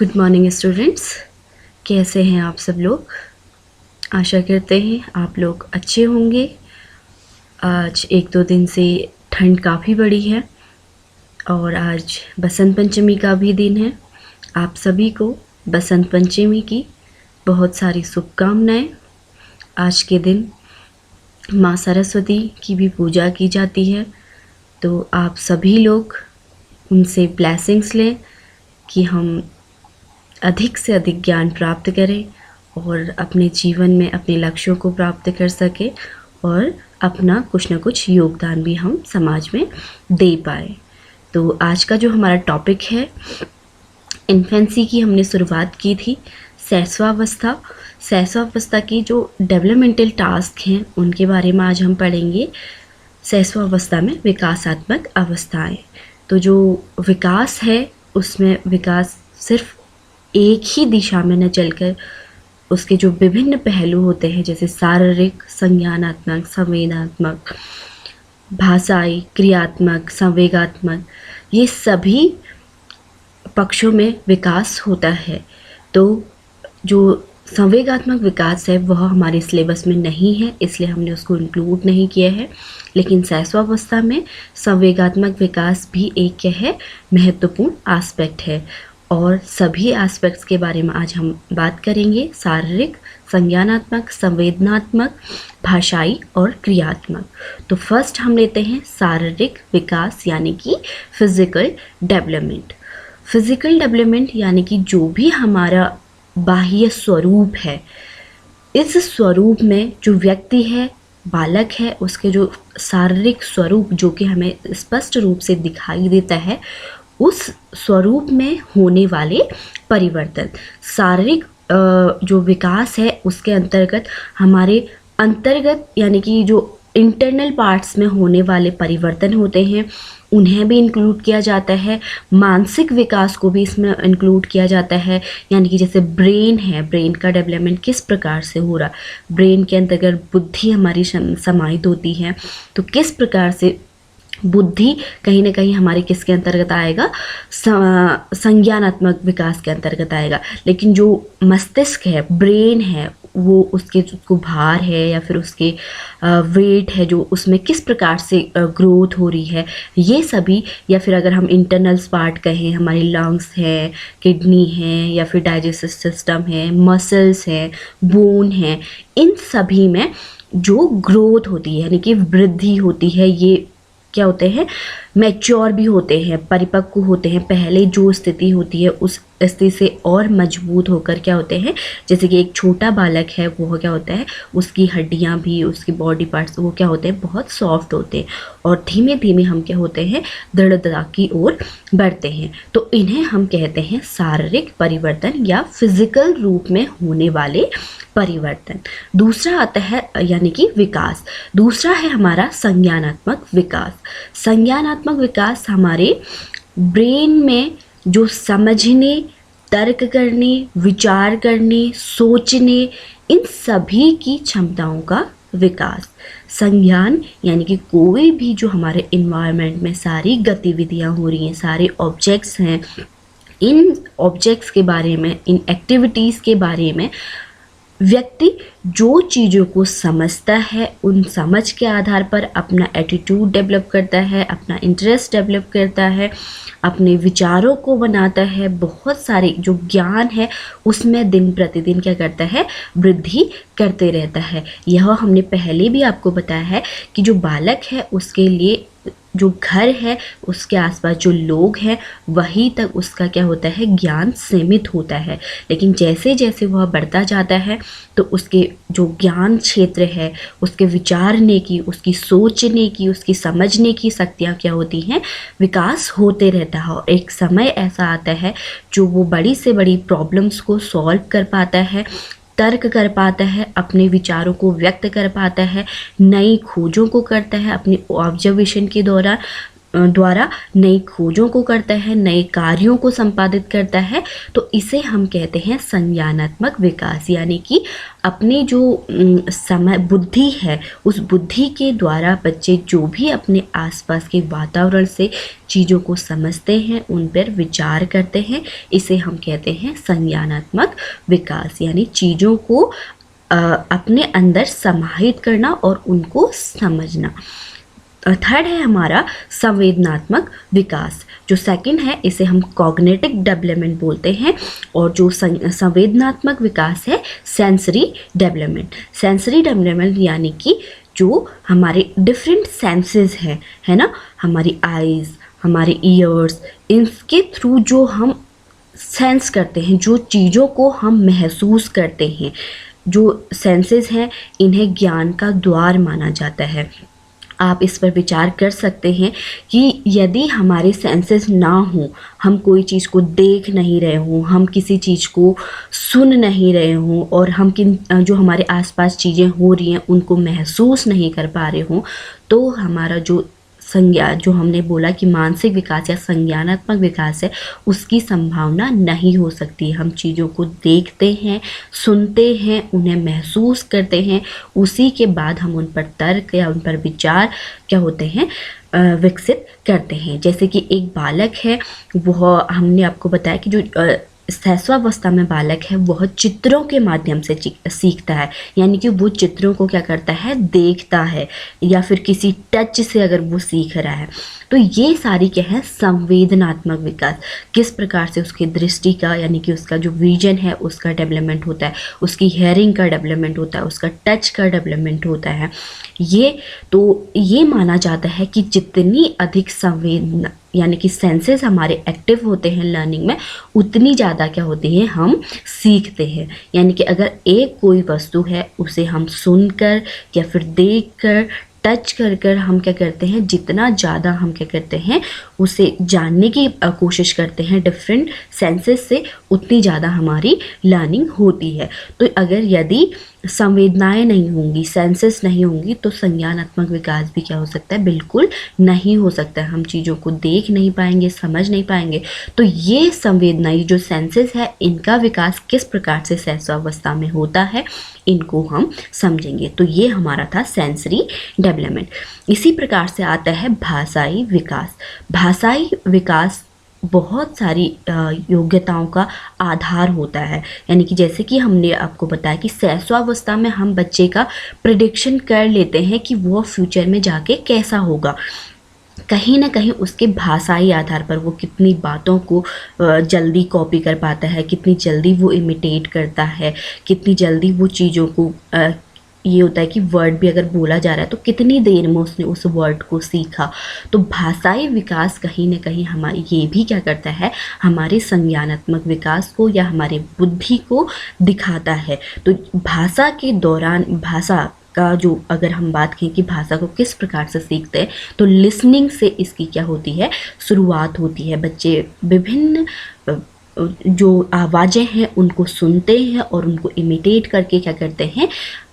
Good morning students, कैसे हैं आप सब लोग। आशा करते हैं आप लोग अच्छे होंगे। आज एक दो दिन से ठंड काफ़ी बढ़ी है और आज बसंत पंचमी का भी दिन है। आप सभी को बसंत पंचमी की बहुत सारी शुभकामनाएं। आज के दिन माँ सरस्वती की भी पूजा की जाती है, तो आप सभी लोग उनसे ब्लेसिंग्स लें कि हम अधिक से अधिक ज्ञान प्राप्त करें और अपने जीवन में अपने लक्ष्यों को प्राप्त कर सकें और अपना कुछ न कुछ योगदान भी हम समाज में दे पाए। तो आज का जो हमारा टॉपिक है, इन्फेंसी की हमने शुरुआत की थी। शैशवावस्था की जो डेवलपमेंटल टास्क हैं उनके बारे में आज हम पढ़ेंगे। शैशवावस्था में विकासात्मक अवस्थाएं। तो जो विकास है उसमें विकास सिर्फ एक ही दिशा में न चलकर उसके जो विभिन्न पहलू होते हैं, जैसे शारीरिक, संज्ञानात्मक, संवेदनात्मक, भाषाई, क्रियात्मक, संवेगात्मक, ये सभी पक्षों में विकास होता है। तो जो संवेगात्मक विकास है वह हमारे सिलेबस में नहीं है, इसलिए हमने उसको इंक्लूड नहीं किया है। लेकिन शैशवावस्था में संवेगात्मक विकास भी एक क्या है, महत्वपूर्ण एस्पेक्ट है। और सभी एस्पेक्ट्स के बारे में आज हम बात करेंगे। शारीरिक, संज्ञानात्मक, संवेदनात्मक, भाषाई और क्रियात्मक। तो फर्स्ट हम लेते हैं शारीरिक विकास यानी कि फिजिकल डेवलपमेंट। फिजिकल डेवलपमेंट यानी कि जो भी हमारा बाह्य स्वरूप है, इस स्वरूप में जो व्यक्ति है, बालक है, उसके जो शारीरिक स्वरूप जो कि हमें स्पष्ट रूप से दिखाई देता है, उस स्वरूप में होने वाले परिवर्तन। शारीरिक जो विकास है उसके अंतर्गत हमारे अंतर्गत यानी कि जो इंटरनल पार्ट्स में होने वाले परिवर्तन होते हैं उन्हें भी इंक्लूड किया जाता है। मानसिक विकास को भी इसमें इंक्लूड किया जाता है, यानी कि जैसे ब्रेन है, ब्रेन का डेवलपमेंट किस प्रकार से हो रहा, ब्रेन के अंतर्गत बुद्धि हमारी समाहित होती है, तो किस प्रकार से बुद्धि कहीं ना कहीं हमारे किसके अंतर्गत आएगा, संज्ञानात्मक विकास के अंतर्गत आएगा। लेकिन जो मस्तिष्क है, ब्रेन है, वो उसके जो भार है या फिर उसके वेट है, जो उसमें किस प्रकार से ग्रोथ हो रही है, ये सभी, या फिर अगर हम इंटरनल्स पार्ट कहें, हमारे लंग्स हैं, किडनी हैं, या फिर डाइजेस्टिव सिस्टम है, मसल्स हैं, बोन है, इन सभी में जो ग्रोथ होती है यानी कि वृद्धि होती है, ये क्या होते हैं, मैच्योर भी होते हैं, परिपक्व होते हैं। पहले जो स्थिति होती है उस स्थिति से और मजबूत होकर क्या होते हैं, जैसे कि एक छोटा बालक है, वो क्या होता है, उसकी हड्डियां भी, उसकी बॉडी पार्ट्स वो क्या होते हैं, बहुत सॉफ्ट होते हैं और धीमे धीमे हम क्या होते हैं, दृढ़ता की ओर बढ़ते हैं। तो इन्हें हम कहते हैं शारीरिक परिवर्तन या फिजिकल रूप में होने वाले परिवर्तन। दूसरा आता है यानी कि विकास। दूसरा है हमारा संज्ञानात्मक विकास। संज्ञानात्मक विकास हमारे ब्रेन में जो समझने, तर्क करने, विचार करने, सोचने, इन सभी की क्षमताओं का विकास। संज्ञान यानी कि कोई भी जो हमारे इन्वायरमेंट में सारी गतिविधियां हो रही हैं, सारे ऑब्जेक्ट्स हैं, इन ऑब्जेक्ट्स के बारे में, इन एक्टिविटीज़ के बारे में व्यक्ति जो चीज़ों को समझता है, उन समझ के आधार पर अपना एटीट्यूड डेवलप करता है, अपना इंटरेस्ट डेवलप करता है, अपने विचारों को बनाता है, बहुत सारे जो ज्ञान है उसमें दिन प्रतिदिन क्या करता है, वृद्धि करते रहता है। यह हमने पहले भी आपको बताया है कि जो बालक है उसके लिए जो घर है, उसके आसपास जो लोग हैं, वहीं तक उसका क्या होता है, ज्ञान सीमित होता है। लेकिन जैसे जैसे वह बढ़ता जाता है तो उसके जो ज्ञान क्षेत्र है, उसके विचारने की, उसकी सोचने की, उसकी समझने की शक्तियाँ क्या होती हैं, विकास होते रहता है। और एक समय ऐसा आता है जो वो बड़ी से बड़ी प्रॉब्लम्स को सॉल्व कर पाता है, तर्क कर पाता है, अपने विचारों को व्यक्त कर पाता है, नई खोजों को करता है अपने ऑब्जर्वेशन के दौरान, द्वारा नई खोजों को करता है, नए कार्यों को संपादित करता है, तो इसे हम कहते हैं संज्ञानात्मक विकास। यानी कि अपने जो समय बुद्धि है, उस बुद्धि के द्वारा बच्चे जो भी अपने आसपास के वातावरण से चीज़ों को समझते हैं, उन पर विचार करते हैं, इसे हम कहते हैं संज्ञानात्मक विकास। यानी चीज़ों को अपने अंदर समाहित करना और उनको समझना। थर्ड है हमारा संवेदनात्मक विकास। जो सेकंड है इसे हम कॉग्निटिव डेवलपमेंट बोलते हैं, और जो संवेदनात्मक विकास है सेंसरी डेवलपमेंट। सेंसरी डेवलपमेंट यानी कि जो हमारे डिफरेंट सेंसेस हैं, है ना, हमारी आईज, हमारे ईयर्स, इनके थ्रू जो हम सेंस करते हैं, जो चीज़ों को हम महसूस करते हैं, जो सेंसेस हैं, इन्हें ज्ञान का द्वार माना जाता है। आप इस पर विचार कर सकते हैं कि यदि हमारे सेंसेस ना हो, हम कोई चीज़ को देख नहीं रहे हों, हम किसी चीज़ को सुन नहीं रहे हों, और हम जो हमारे आसपास चीज़ें हो रही हैं उनको महसूस नहीं कर पा रहे हों, तो हमारा जो जो हमने बोला कि मानसिक विकास या संज्ञानात्मक विकास है, उसकी संभावना नहीं हो सकती। हम चीज़ों को देखते हैं, सुनते हैं, उन्हें महसूस करते हैं, उसी के बाद हम उन पर तर्क या उन पर विचार क्या होते हैं, विकसित करते हैं। जैसे कि एक बालक है, वह हमने आपको बताया कि जो सहस्वावस्था में बालक है वह चित्रों के माध्यम से सीखता है। यानी कि वो चित्रों को क्या करता है, देखता है, या फिर किसी टच से अगर वो सीख रहा है। तो ये सारी क्या है, संवेदनात्मक विकास। किस प्रकार से उसकी दृष्टि का, यानी कि उसका जो विजन है उसका डेवलपमेंट होता है, उसकी हेयरिंग का डेवलपमेंट होता है, उसका टच का डेवलपमेंट होता है। ये माना जाता है कि जितनी अधिक संवेदना यानी कि सेंसेस हमारे एक्टिव होते हैं लर्निंग में, उतनी ज़्यादा क्या होती है, हम सीखते हैं। यानी कि अगर एक कोई वस्तु है, उसे हम सुनकर या फिर देखकर, टच कर कर हम क्या करते हैं, जितना ज़्यादा हम क्या करते हैं, उसे जानने की कोशिश करते हैं डिफरेंट सेंसेस से, उतनी ज़्यादा हमारी लर्निंग होती है। तो अगर यदि संवेदनाएं नहीं होंगी, सेंसेस नहीं होंगी, तो संज्ञानात्मक विकास भी क्या हो सकता है, बिल्कुल नहीं हो सकता है। हम चीज़ों को देख नहीं पाएंगे, समझ नहीं पाएंगे। तो ये संवेदनाएं जो सेंसेस है, इनका विकास किस प्रकार से सहस्वावस्था में होता है, इनको हम समझेंगे। तो ये हमारा था सेंसरी डेवलपमेंट। इसी प्रकार से आता है भाषाई विकास। भाषाई विकास बहुत सारी योग्यताओं का आधार होता है। यानी कि जैसे कि हमने आपको बताया कि सहस्वावस्था में हम बच्चे का प्रेडिक्शन कर लेते हैं कि वो फ्यूचर में जाके कैसा होगा। कहीं ना कहीं उसके भाषाई आधार पर वो कितनी बातों को जल्दी कॉपी कर पाता है, कितनी जल्दी वो इमिटेट करता है, कितनी जल्दी वो चीज़ों को ये होता है कि वर्ड भी अगर बोला जा रहा है तो कितनी देर में उसने उस वर्ड को सीखा। तो भाषाई विकास कहीं ना कहीं हमारी ये भी क्या करता है, हमारे संज्ञानात्मक विकास को या हमारे बुद्धि को दिखाता है। तो भाषा के दौरान, भाषा का जो अगर हम बात करें कि भाषा को किस प्रकार से सीखते हैं, तो लिसनिंग से इसकी क्या होती है, शुरुआत होती है। बच्चे विभिन्न जो आवाज़ें हैं उनको सुनते हैं और उनको इमिटेट करके क्या करते हैं,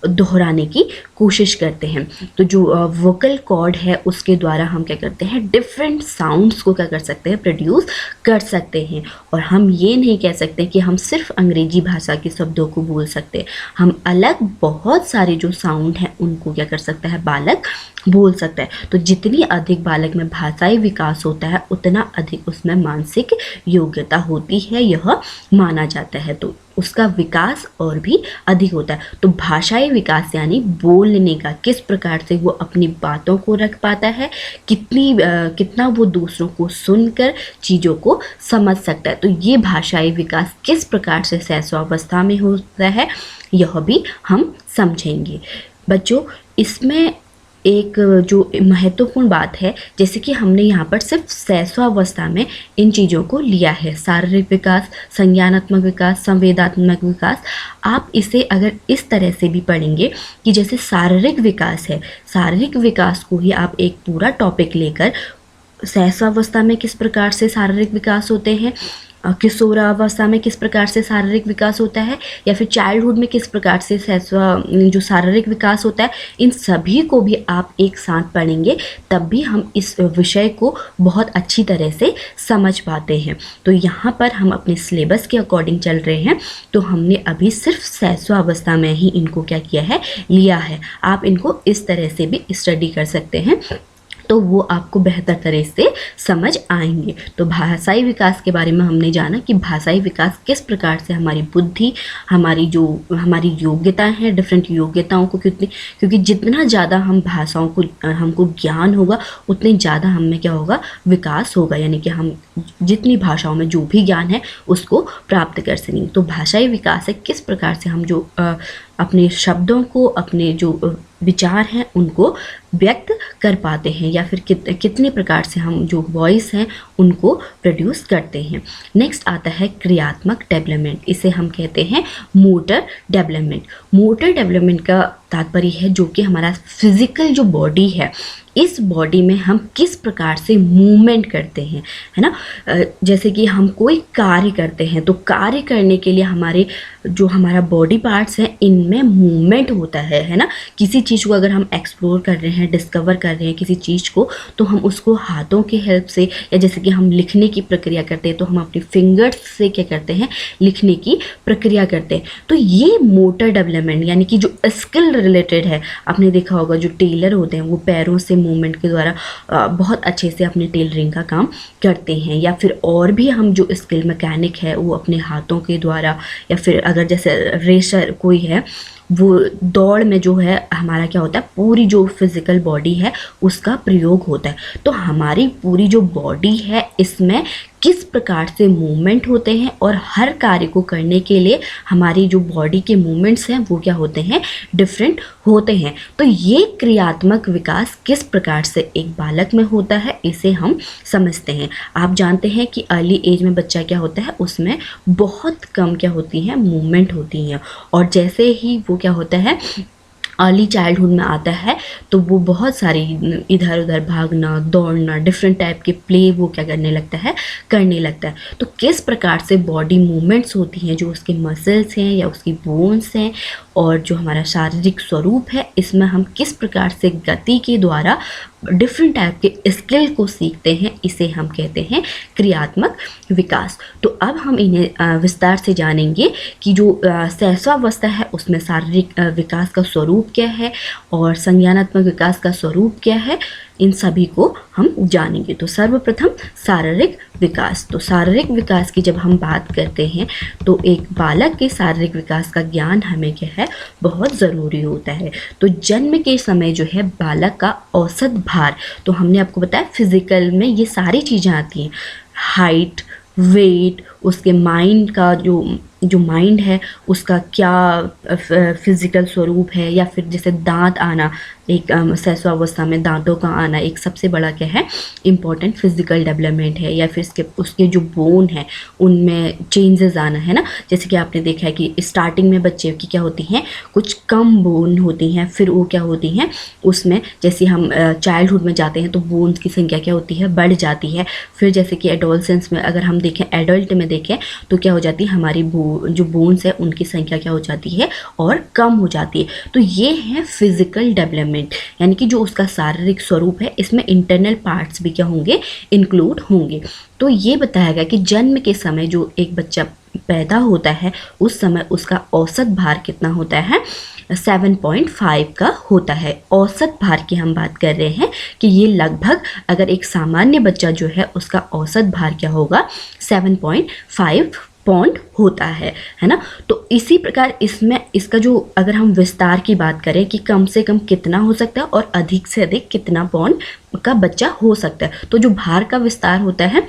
दोहराने की कोशिश करते हैं। तो जो वोकल कॉर्ड है उसके द्वारा हम क्या करते हैं, डिफरेंट साउंड्स को क्या कर सकते हैं, प्रोड्यूस कर सकते हैं। और हम ये नहीं कह सकते कि हम सिर्फ अंग्रेजी भाषा के शब्दों को बोल सकते हैं, हम अलग बहुत सारे जो साउंड हैं उनको क्या कर सकता है, बालक बोल सकता है। तो जितनी अधिक बालक में भाषाई विकास होता है, उतना अधिक उसमें मानसिक योग्यता होती है, यह माना जाता है। तो उसका विकास और भी अधिक होता है। तो भाषाई विकास यानी बोलने का, किस प्रकार से वो अपनी बातों को रख पाता है, कितना वो दूसरों को सुनकर चीज़ों को समझ सकता है। तो ये भाषाई विकास किस प्रकार से सहस्वावस्था में होता है, यह भी हम समझेंगे। बच्चों, इसमें एक जो महत्वपूर्ण बात है, जैसे कि हमने यहाँ पर सिर्फ सहस्वावस्था में इन चीज़ों को लिया है, शारीरिक विकास, संज्ञानात्मक विकास, संवेदनात्मक विकास। आप इसे अगर इस तरह से भी पढ़ेंगे कि जैसे शारीरिक विकास है, शारीरिक विकास को ही आप एक पूरा टॉपिक लेकर सहस्वावस्था में किस प्रकार से शारीरिक विकास होते हैं, किशोरावस्था में किस प्रकार से शारीरिक विकास होता है, या फिर चाइल्डहुड में किस प्रकार से जो शारीरिक विकास होता है, इन सभी को भी आप एक साथ पढ़ेंगे, तब भी हम इस विषय को बहुत अच्छी तरह से समझ पाते हैं। तो यहाँ पर हम अपने सिलेबस के अकॉर्डिंग चल रहे हैं, तो हमने अभी सिर्फ शैशवावस्था में ही इनको क्या किया है, लिया है। आप इनको इस तरह से भी स्टडी कर सकते हैं, तो वो आपको बेहतर तरह से समझ आएंगे। तो भाषाई विकास के बारे में हमने जाना कि भाषाई विकास किस प्रकार से हमारी बुद्धि, हमारी योग्यताएं हैं, डिफरेंट योग्यताओं को क्योंकि जितना ज़्यादा हम भाषाओं को हमको ज्ञान होगा, उतने ज़्यादा हम में क्या होगा, विकास होगा। यानी कि हम जितनी भाषाओं में जो भी ज्ञान है उसको प्राप्त कर सकेंगे। तो भाषाई विकास है किस प्रकार से हम जो अपने शब्दों को, अपने जो विचार हैं उनको व्यक्त कर पाते हैं, या फिर कितने प्रकार से हम जो वॉइस हैं उनको प्रोड्यूस करते हैं। नेक्स्ट आता है क्रियात्मक डेवलपमेंट, इसे हम कहते हैं मोटर डेवलपमेंट। मोटर डेवलपमेंट का तात्पर्य है जो कि हमारा फिजिकल जो बॉडी है, इस बॉडी में हम किस प्रकार से मूवमेंट करते हैं, है ना। जैसे कि हम कोई कार्य करते हैं, तो कार्य करने के लिए हमारा बॉडी पार्ट्स हैं, इनमें मूवमेंट होता है ना। किसी चीज़ को अगर हम एक्सप्लोर कर रहे हैं, डिस्कवर कर रहे हैं किसी चीज़ को, तो हम उसको हाथों के हेल्प से, या जैसे कि हम लिखने की प्रक्रिया करते हैं तो हम अपनी फिंगर्स से क्या करते हैं, लिखने की प्रक्रिया करते हैं। तो ये मोटर डेवलपमेंट यानी कि जो स्किल रिलेटेड है। आपने देखा होगा जो टेलर होते हैं वो पैरों से मूवमेंट के द्वारा बहुत अच्छे से अपने टेलरिंग का काम करते हैं, या फिर और भी हम जो स्किल मैकेनिक है वो अपने हाथों के द्वारा, या फिर अगर जैसे रेसर कोई है, वो दौड़ में जो है हमारा क्या होता है, पूरी जो फिजिकल बॉडी है उसका प्रयोग होता है। तो हमारी पूरी जो बॉडी है इसमें किस प्रकार से मूवमेंट होते हैं, और हर कार्य को करने के लिए हमारी जो बॉडी के मूवमेंट्स हैं वो क्या होते हैं, डिफरेंट होते हैं। तो ये क्रियात्मक विकास किस प्रकार से एक बालक में होता है, इसे हम समझते हैं। आप जानते हैं कि अर्ली एज में बच्चा क्या होता है, उसमें बहुत कम क्या होती हैं, मूवमेंट होती हैं, और जैसे ही वो क्या होता है, अर्ली चाइल्डहुड में आता है, तो वो बहुत सारी इधर उधर भागना, दौड़ना, डिफरेंट टाइप के प्ले वो क्या करने लगता है। तो किस प्रकार से बॉडी मूवमेंट्स होती हैं, जो उसके मसल्स हैं या उसकी बोन्स हैं, और जो हमारा शारीरिक स्वरूप है, इसमें हम किस प्रकार से गति के द्वारा डिफरेंट टाइप के स्किल को सीखते हैं, इसे हम कहते हैं क्रियात्मक विकास। तो अब हम इन्हें विस्तार से जानेंगे कि जो शैशवावस्था है उसमें शारीरिक विकास का स्वरूप क्या है, और संज्ञानात्मक विकास का स्वरूप क्या है, इन सभी को हम जानेंगे। तो सर्वप्रथम शारीरिक विकास। तो शारीरिक विकास की जब हम बात करते हैं, तो एक बालक के शारीरिक विकास का ज्ञान हमें क्या है, बहुत ज़रूरी होता है। तो जन्म के समय जो है बालक का औसत भार, तो हमने आपको बताया फिजिकल में ये सारी चीज़ें आती हैं, हाइट, वेट, उसके माइंड का जो माइंड है उसका क्या फिजिकल स्वरूप है, या फिर जैसे दांत आना, एक शैशवावस्था में दांतों का आना एक सबसे बड़ा क्या है, इम्पॉर्टेंट फिजिकल डेवलपमेंट है। या फिर उसके जो बोन है उनमें चेंजेस आना, है ना। जैसे कि आपने देखा है कि स्टार्टिंग में बच्चे की क्या होती हैं, कुछ कम बोन होती हैं, फिर वो क्या होती हैं, उसमें जैसे हम चाइल्डहुड में जाते हैं तो बोन्स की संख्या क्या होती है, बढ़ जाती है। फिर जैसे कि एडोलसेंस में अगर हम देखें, एडल्ट में देखें, तो क्या हो जाती है, हमारी जो बोन्स है उनकी संख्या क्या हो जाती है, और कम हो जाती है। तो ये है फिजिकल डेवलपमेंट, यानी कि जो उसका शारीरिक स्वरूप है, इसमें इंटरनल पार्ट्स भी क्या होंगे, इंक्लूड होंगे। तो ये बताया गया कि जन्म के समय जो एक बच्चा पैदा होता है उस समय उसका औसत भार कितना होता है, 7.5 का होता है। औसत भार की हम बात कर रहे हैं कि ये लगभग, अगर एक सामान्य बच्चा जो है उसका औसत भार क्या होगा, 7.5 पॉन्ड होता है ना। तो इसी प्रकार इसमें इसका जो, अगर हम विस्तार की बात करें कि कम से कम कितना हो सकता है और अधिक से अधिक कितना पॉन्ड का बच्चा हो सकता है, तो जो भार का विस्तार होता है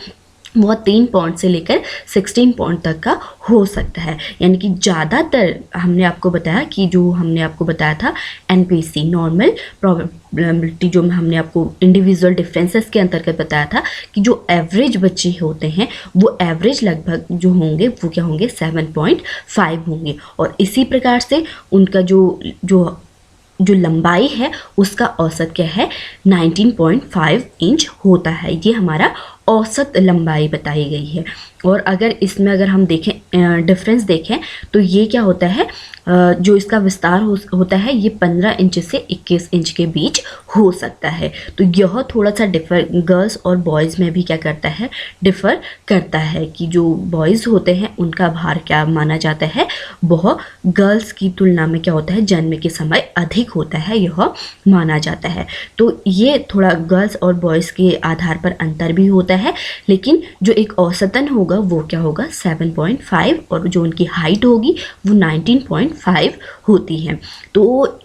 वो 3 पॉइंट से लेकर 16 पॉइंट तक का हो सकता है। यानी कि ज़्यादातर हमने आपको बताया कि जो हमने आपको बताया था एनपीसी, नॉर्मल प्रोबेबिलिटी, जो हमने आपको इंडिविजुअल डिफरेंसेस के अंतर्गत बताया था कि जो एवरेज बच्चे होते हैं वो एवरेज लगभग जो होंगे वो क्या होंगे, 7.5 होंगे। और इसी प्रकार से उनका जो लंबाई है उसका औसत क्या है, 19.5 इंच होता है। ये हमारा औसत लंबाई बताई गई है। और अगर इसमें अगर हम देखें डिफरेंस देखें तो ये क्या होता है, जो इसका विस्तार होता है ये 15 इंच से 21 इंच के बीच हो सकता है। तो यह थोड़ा सा डिफर गर्ल्स और बॉयज़ में भी क्या करता है, डिफ़र करता है कि जो बॉयज़ होते हैं उनका भार क्या माना जाता है, वह गर्ल्स की तुलना में क्या होता है, जन्म के समय अधिक होता है, यह माना जाता है। तो ये थोड़ा गर्ल्स और बॉयज़ के आधार पर अंतर भी होता है, लेकिन जो एक औसतन होगा वो क्या होगा 7.5 और जो उनकी हाइट होगी वो 19.5 होती है। तो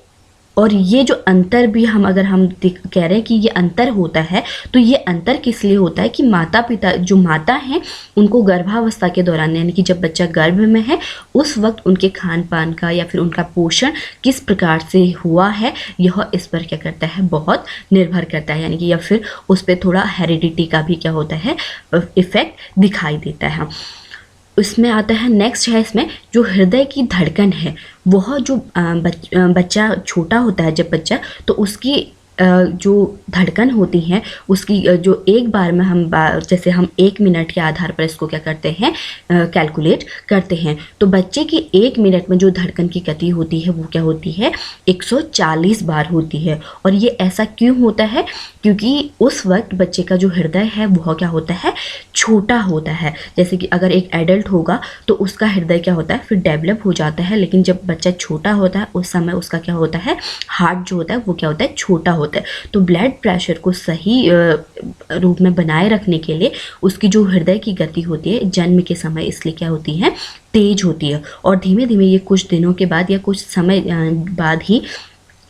और ये जो अंतर भी हम अगर हम कह रहे हैं कि ये अंतर होता है, तो ये अंतर किस लिए होता है कि माता पिता जो माता हैं उनको गर्भावस्था के दौरान यानी कि जब बच्चा गर्भ में है उस वक्त उनके खान पान का या फिर उनका पोषण किस प्रकार से हुआ है, यह इस पर क्या करता है, बहुत निर्भर करता है। यानी कि या फिर उस पर थोड़ा हेरिडिटी का भी क्या होता है, इफेक्ट दिखाई देता है। इसमें आता है नेक्स्ट है, इसमें जो हृदय की धड़कन है वह जो बच्चा छोटा होता है, जब बच्चा तो उसकी जो धड़कन होती है उसकी जो एक बार में हम जैसे हम 1 मिनट के आधार पर इसको क्या करते हैं, कैलकुलेट करते हैं। तो बच्चे की 1 मिनट में जो धड़कन की गति होती है वो क्या होती है, 140 बार होती है। और ये ऐसा क्यों होता है, क्योंकि उस वक्त बच्चे का जो हृदय है वह क्या होता है, छोटा होता है। जैसे कि अगर एक एडल्ट होगा तो उसका हृदय क्या होता है, फिर डेवलप हो जाता है, लेकिन जब बच्चा छोटा होता है उस समय उसका क्या होता है, हार्ट जो होता है वो क्या होता है, छोटा होता है। तो ब्लड प्रेशर को सही रूप में बनाए रखने के लिए उसकी जो हृदय की गति होती है जन्म के समय इसलिए क्या होती है, तेज होती है। और धीमे धीमे ये कुछ दिनों के बाद या कुछ समय बाद ही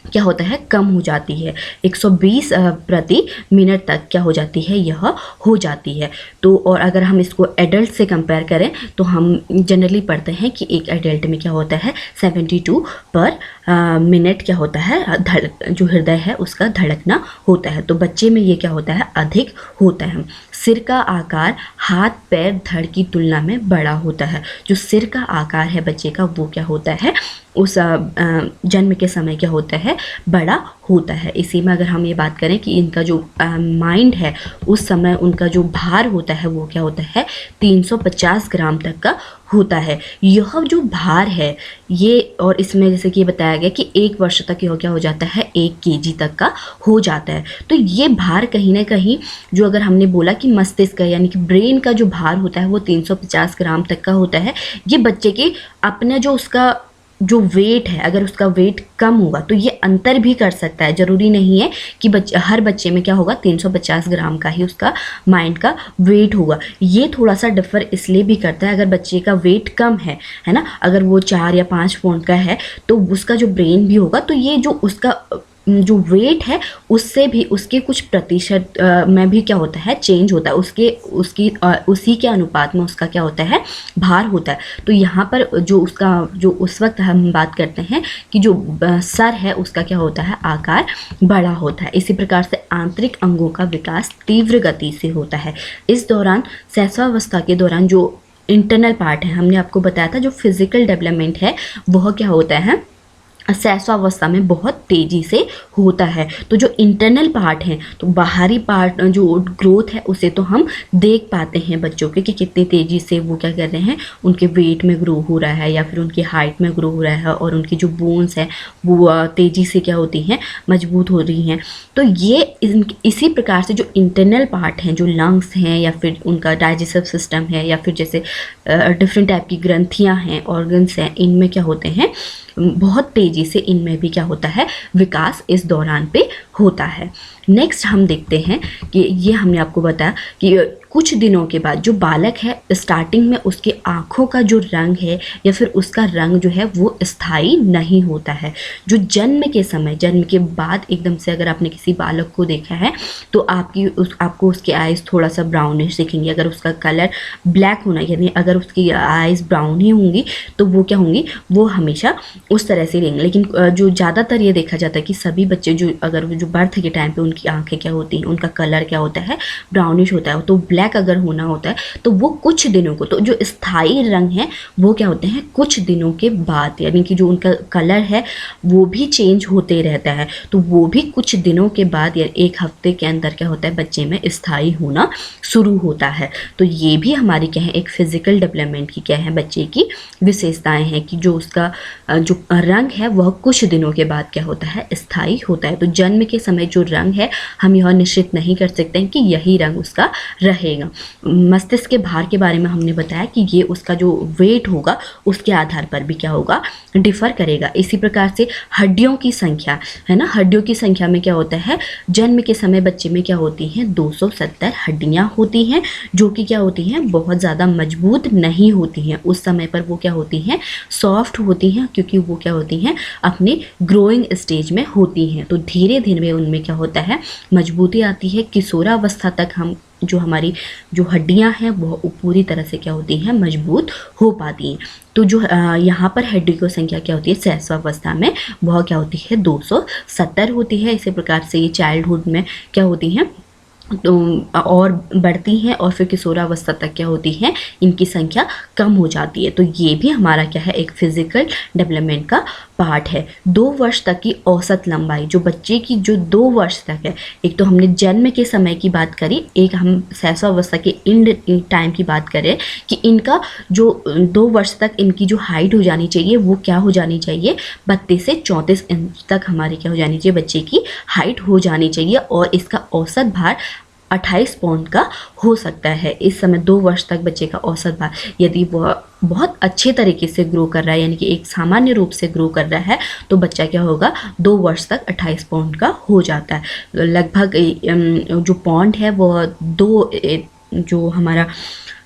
क्या होता है, कम हो जाती है। 120 प्रति मिनट तक क्या हो जाती है, यह हो जाती है। तो और अगर हम इसको एडल्ट से कंपेयर करें तो हम जनरली पढ़ते हैं कि एक एडल्ट में क्या होता है 72 पर मिनट क्या होता है, जो हृदय है उसका धड़कना होता है। तो बच्चे में ये क्या होता है, अधिक होता है। सिर का आकार हाथ पैर धड़ की तुलना में बड़ा होता है। जो सिर का आकार है बच्चे का वो क्या होता है, उस जन्म के समय क्या होता है, बड़ा होता है। इसी में अगर हम ये बात करें कि इनका जो माइंड है उस समय उनका जो भार होता है वो क्या होता है, 350 ग्राम तक का होता है। यह जो भार है ये, और इसमें जैसे कि ये बताया गया कि 1 वर्ष तक यह क्या हो जाता है, 1 केजी तक का हो जाता है। तो ये भार कहीं ना कहीं जो अगर हमने बोला कि मस्तिष्क का यानी कि ब्रेन का जो भार होता है वो 350 ग्राम तक का होता है। ये बच्चे के अपना जो उसका जो वेट है, अगर उसका वेट कम होगा तो ये अंतर भी कर सकता है। ज़रूरी नहीं है कि हर बच्चे में क्या होगा 350 ग्राम का ही उसका माइंड का वेट होगा। ये थोड़ा सा डिफर इसलिए भी करता है, अगर बच्चे का वेट कम है ना, अगर वो 4 या 5 पाउंड का है तो उसका जो ब्रेन भी होगा तो ये जो उसका जो वेट है उससे भी उसके कुछ प्रतिशत में भी क्या होता है, चेंज होता है। उसी के अनुपात में उसका क्या होता है, भार होता है। तो यहाँ पर जो उसका जो उस वक्त हम बात करते हैं कि जो सर है उसका क्या होता है, आकार बड़ा होता है। इसी प्रकार से आंतरिक अंगों का विकास तीव्र गति से होता है। इस दौरान शैशवावस्था के दौरान जो इंटरनल पार्ट है, हमने आपको बताया था जो फिजिकल डेवलपमेंट है वह क्या होता है, शैशवावस्था में बहुत तेज़ी से होता है। तो जो इंटरनल पार्ट है, तो बाहरी पार्ट जो ग्रोथ है उसे तो हम देख पाते हैं बच्चों के कि कितनी तेज़ी से वो क्या कर रहे हैं, उनके वेट में ग्रो हो रहा है या फिर उनकी हाइट में ग्रो हो रहा है, और उनकी जो बोन्स है वो तेज़ी से क्या होती हैं, मजबूत हो रही हैं। तो ये इसी प्रकार से जो इंटरनल पार्ट हैं, जो लंग्स हैं या फिर उनका डाइजेस्टिव सिस्टम है या फिर जैसे डिफरेंट टाइप की ग्रंथियाँ हैं, ऑर्गन्स हैं, इनमें क्या होते हैं, बहुत तेज़ी से इनमें भी क्या होता है, विकास इस दौरान पे होता है। नेक्स्ट हम देखते हैं कि ये हमने आपको बताया कि कुछ दिनों के बाद जो बालक है स्टार्टिंग में उसके आँखों का जो रंग है या फिर उसका रंग जो है वो स्थायी नहीं होता है। जो जन्म के समय, जन्म के बाद एकदम से अगर आपने किसी बालक को देखा है तो आपको उसके आइज़ थोड़ा सा ब्राउनिश दिखेंगे। अगर उसका कलर ब्लैक होना यानी अगर उसकी आइज़ ब्राउन ही होंगी तो वो क्या होंगी, वो हमेशा उस तरह से लेंगे। लेकिन जो ज़्यादातर ये देखा जाता है कि सभी बच्चे जो अगर जो बर्थ के टाइम पे उनकी आंखें क्या होती हैं, उनका कलर क्या होता है, ब्राउनिश होता है। तो ब्लैक ब्लैक अगर होना होता है तो वो कुछ दिनों को, तो जो स्थायी रंग है वो क्या होते हैं कुछ दिनों के बाद, यानी कि जो उनका कलर है वो भी चेंज होते रहता है, तो वो भी कुछ दिनों के बाद या एक हफ्ते के अंदर क्या होता है बच्चे में स्थायी होना शुरू होता है। तो ये भी हमारी क्या है एक फिजिकल डेवलपमेंट की क्या है बच्चे की विशेषताएं हैं कि जो उसका जो रंग है वह कुछ दिनों के बाद क्या होता है स्थायी होता है। तो जन्म के समय जो रंग है हम यह निश्चित नहीं कर सकते हैं कि यही रंग उसका रहेगा। मस्तिष्क के भार के बारे में हमने बताया कि ये उसका जो वेट होगा उसके आधार पर भी क्या होगा डिफर करेगा। इसी प्रकार से हड्डियों की संख्या है ना, हड्डियों की संख्या में क्या होता है जन्म के समय बच्चे में क्या होती हैं 270 हड्डियां होती हैं, जो कि क्या होती हैं बहुत ज़्यादा मजबूत नहीं होती हैं। उस समय पर वो क्या होती हैं सॉफ्ट होती हैं, क्योंकि वो क्या होती हैं अपने ग्रोइंग स्टेज में होती हैं। तो धीरे धीरे उनमें क्या होता है मजबूती आती है। किशोरावस्था तक हम जो हमारी जो हड्डियां हैं वह पूरी तरह से क्या होती हैं मजबूत हो पाती हैं। तो जो यहाँ पर हड्डी की संख्या क्या होती है शैशवावस्था में वह क्या होती है 270 होती है। इसी प्रकार से ये चाइल्डहुड में क्या होती हैं तो और बढ़ती हैं और फिर किशोरावस्था तक क्या होती है इनकी संख्या कम हो जाती है। तो ये भी हमारा क्या है एक फिजिकल डेवलपमेंट का पार्ट है। 2 वर्ष तक की औसत लंबाई जो बच्चे की जो 2 वर्ष तक है, एक तो हमने जन्म के समय की बात करी, एक हम शैशवावस्था के इंड टाइम की बात करें कि इनका जो 2 वर्ष तक इनकी जो हाइट हो जानी चाहिए वो क्या हो जानी चाहिए 32 से 34 इंच तक हमारी क्या हो जानी चाहिए बच्चे की हाइट हो जानी चाहिए, और इसका औसत भार 28 पाउंड का हो सकता है। इस समय 2 वर्ष तक बच्चे का औसत भार यदि वह बहुत अच्छे तरीके से ग्रो कर रहा है यानी कि एक सामान्य रूप से ग्रो कर रहा है तो बच्चा क्या होगा 2 वर्ष तक 28 पाउंड का हो जाता है। लगभग जो पाउंड है वह 2 जो हमारा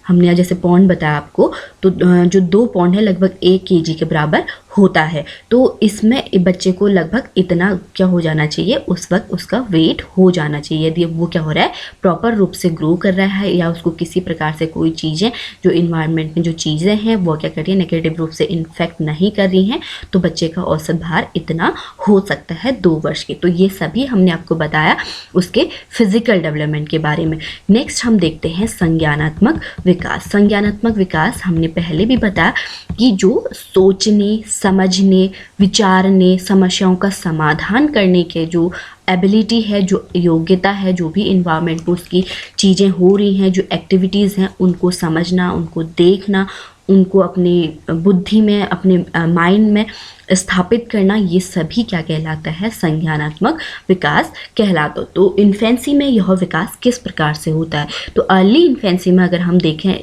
हमने जैसे पाउंड बताया आपको, तो जो 2 पाउंड है लगभग 1 केजी के बराबर होता है। तो इसमें बच्चे को लगभग इतना क्या हो जाना चाहिए उस वक्त उसका वेट हो जाना चाहिए, यदि वो क्या हो रहा है प्रॉपर रूप से ग्रो कर रहा है या उसको किसी प्रकार से कोई चीज़ें जो इन्वायरमेंट में जो चीज़ें हैं वो क्या कर रही है नेगेटिव रूप से इन्फेक्ट नहीं कर रही हैं, तो बच्चे का औसत भार इतना हो सकता है 2 वर्ष के। तो ये सभी हमने आपको बताया उसके फिजिकल डेवलपमेंट के बारे में। नेक्स्ट हम देखते हैं संज्ञानात्मक विकास। संज्ञानात्मक विकास हमने पहले भी बताया कि जो सोचने समझने विचारने समस्याओं का समाधान करने के जो एबिलिटी है जो योग्यता है जो भी इन्वायरमेंट में उसकी चीज़ें हो रही हैं जो एक्टिविटीज़ हैं उनको समझना उनको देखना उनको अपनी बुद्धि में अपने माइंड में स्थापित करना, ये सभी क्या कहलाता है संज्ञानात्मक विकास कहलाता। तो इन्फेंसी में यह विकास किस प्रकार से होता है, तो अर्ली इन्फेंसी में अगर हम देखें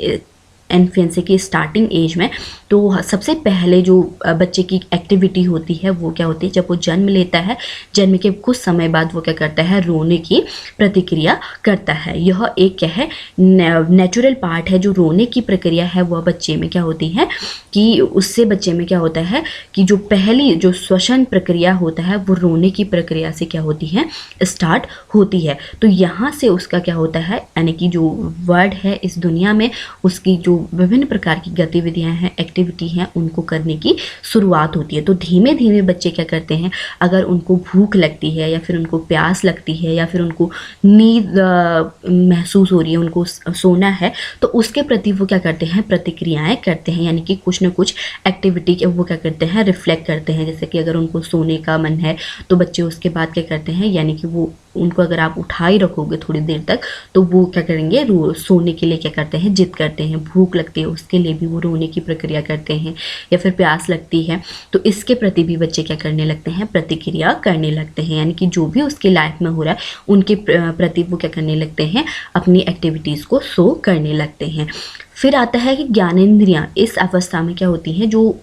इन्फेंसी की स्टार्टिंग एज में तो सबसे पहले जो बच्चे की एक्टिविटी होती है वो क्या होती है जब वो जन्म लेता है जन्म के कुछ समय बाद वो क्या करता है रोने की प्रतिक्रिया करता है। यह एक क्या है नेचुरल पार्ट है, जो रोने की प्रक्रिया है वह बच्चे में क्या होती है कि उससे बच्चे में क्या होता है कि जो पहली जो श्वसन प्रक्रिया होता है वो रोने की प्रक्रिया से क्या होती है स्टार्ट होती है। तो यहाँ से उसका क्या होता है यानी कि जो वर्ड है इस दुनिया में उसकी जो विभिन्न प्रकार की गतिविधियां हैं एक्टिविटी हैं उनको करने की शुरुआत होती है। तो धीमे धीमे बच्चे क्या करते हैं अगर उनको भूख लगती है या फिर उनको प्यास लगती है या फिर उनको नींद महसूस हो रही है उनको सोना है तो उसके प्रति वो क्या करते हैं प्रतिक्रियाएं करते हैं, यानी कि कुछ न कुछ एक्टिविटी वो क्या करते हैं रिफ्लेक्ट करते हैं। जैसे कि अगर उनको सोने का मन है तो बच्चे उसके बाद क्या करते हैं यानी कि वो उनको अगर आप उठा ही रखोगे थोड़ी देर तक तो वो क्या करेंगे सोने के लिए क्या करते हैं जिद करते हैं। भूख लगती है उसके लिए भी वो रोने की प्रक्रिया करते हैं या फिर प्यास लगती है तो इसके प्रति भी बच्चे क्या करने लगते हैं प्रतिक्रिया करने लगते हैं, यानी कि जो भी उसके लाइफ में हो रहा है उनके प्रति वो क्या करने लगते हैं अपनी एक्टिविटीज़ को शो करने लगते हैं। फिर आता है कि ज्ञानेंद्रियाँ इस अवस्था में क्या होती हैं जो